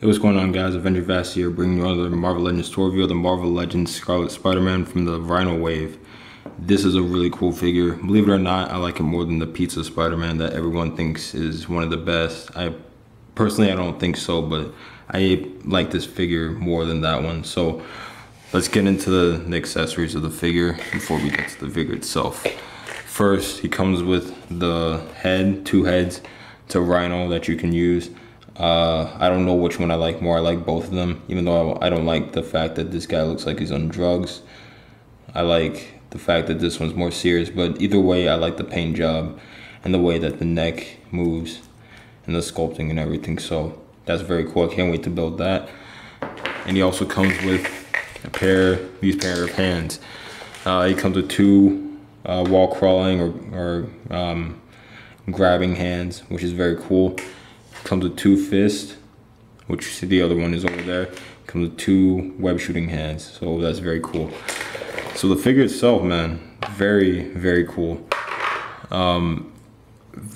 Hey, what's going on, guys? Avenger Vast here, bringing you another Marvel Legends tour review of the Marvel Legends Scarlet Spider-Man from the Rhino Wave. This is a really cool figure. Believe it or not, I like it more than the Pizza Spider-Man that everyone thinks is one of the best. I don't think so, but I like this figure more than that one. So let's get into the accessories of the figure before we get to the figure itself. First, he comes with the head, two heads to Rhino that you can use. I don't know which one I like more. I like both of them, even though I don't like the fact that this guy looks like he's on drugs. I like the fact that this one's more serious, but either way, I like the paint job and the way that the neck moves and the sculpting and everything. So that's very cool. I can't wait to build that. And he also comes with these pair of hands. He comes with two wall crawling or grabbing hands, which is very cool. Comes with two fists, which you see the other one is over there. Comes with two web shooting hands, so that's very cool. So the figure itself, man, very, very cool. A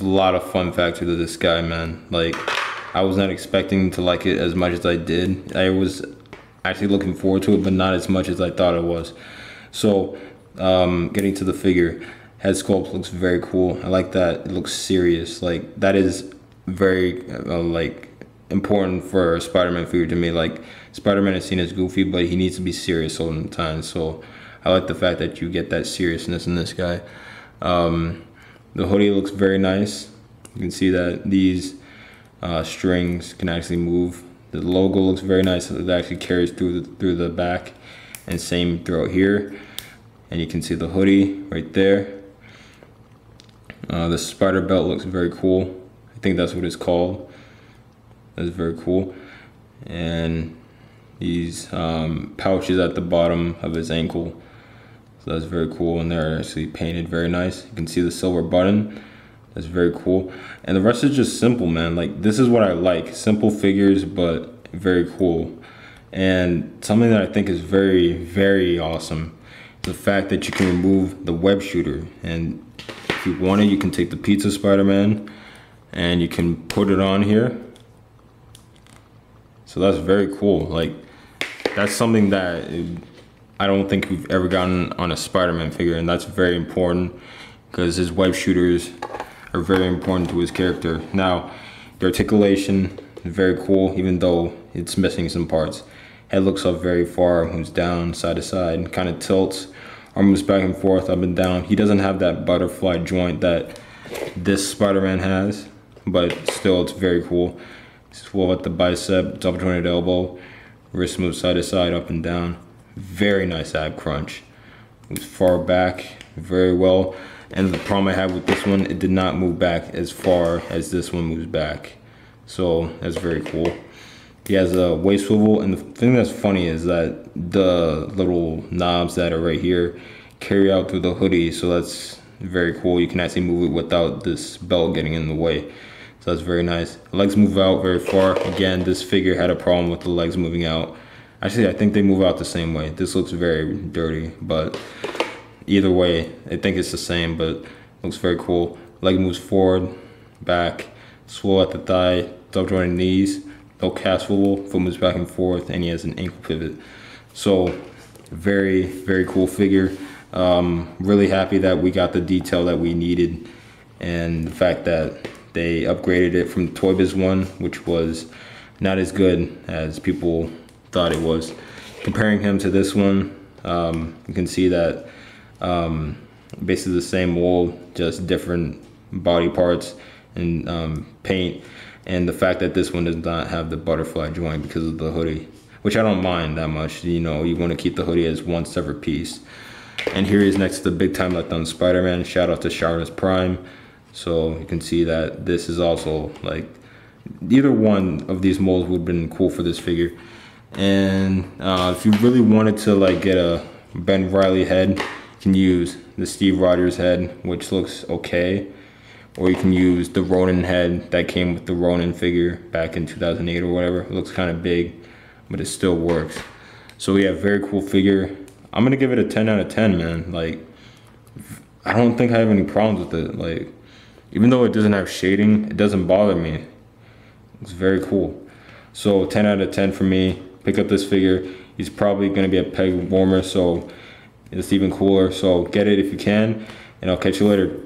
lot of fun factor to this guy, man. Like, I was not expecting to like it as much as I did. I was actually looking forward to it, but not as much as I thought it was. So, getting to the figure, head sculpt looks very cool. I like that. It looks serious. Like, that is very like important for a Spider-Man figure to me. Like, Spider-Man is seen as goofy, but he needs to be serious all the time. So I like the fact that you get that seriousness in this guy. The hoodie looks very nice. You can see that these strings can actually move. The logo looks very nice. It actually carries through the back, and same throughout here. And you can see the hoodie right there. The spider belt looks very cool. I think that's what it's called. That's very cool. And these pouches at the bottom of his ankle, so that's very cool, and they're actually painted very nice. You can see the silver button. That's very cool. And the rest is just simple, man. Like, this is what I like. Simple figures, but very cool. And something that I think is very, very awesome, the fact that you can remove the web shooter. And if you want it, you can take the Pizza Spider-Man and you can put it on here. So that's very cool. Like, that's something that I don't think we've ever gotten on a Spider-Man figure, and that's very important because his web shooters are very important to his character. Now, the articulation is very cool, even though it's missing some parts. Head looks up very far, moves down side to side, kind of tilts, arm moves back and forth, up and down. He doesn't have that butterfly joint that this Spider-Man has, but still, it's very cool. Swell at the bicep, double jointed elbow, wrist moves side to side, up and down. Very nice ab crunch. Moves far back very well. And the problem I had with this one, it did not move back as far as this one moves back. So that's very cool. He has a waist swivel, and the thing that's funny is that the little knobs that are right here carry out through the hoodie, so that's very cool. You can actually move it without this belt getting in the way. So that's very nice. Legs move out very far. Again, this figure had a problem with the legs moving out. Actually, I think they move out the same way. This looks very dirty, but either way, I think it's the same, but looks very cool. Leg moves forward, back, swell at the thigh, double jointed knees, no calf swivel, foot moves back and forth, and he has an ankle pivot. So very, very cool figure. Really happy that we got the detail that we needed, and the fact that they upgraded it from the Toy Biz one, which was not as good as people thought it was. Comparing him to this one, you can see that basically the same mold, just different body parts and paint. And the fact that this one does not have the butterfly joint because of the hoodie, which I don't mind that much. You know, you want to keep the hoodie as one separate piece. And here he is next to the big time letdown Spider-Man. Shout out to Charlotte Prime. So you can see that this is also, like, either one of these molds would have been cool for this figure. And if you really wanted to, like, get a Ben Reilly head, you can use the Steve Rogers head, which looks okay. Or you can use the Ronin head that came with the Ronin figure back in 2008 or whatever. It looks kind of big, but it still works. So yeah, very cool figure. I'm gonna give it a 10 out of 10, man. Like, I don't think I have any problems with it. Like, even though it doesn't have shading, it doesn't bother me. It's very cool. So 10 out of 10 for me. Pick up this figure. He's probably going to be a peg warmer, so it's even cooler. So get it if you can, and I'll catch you later.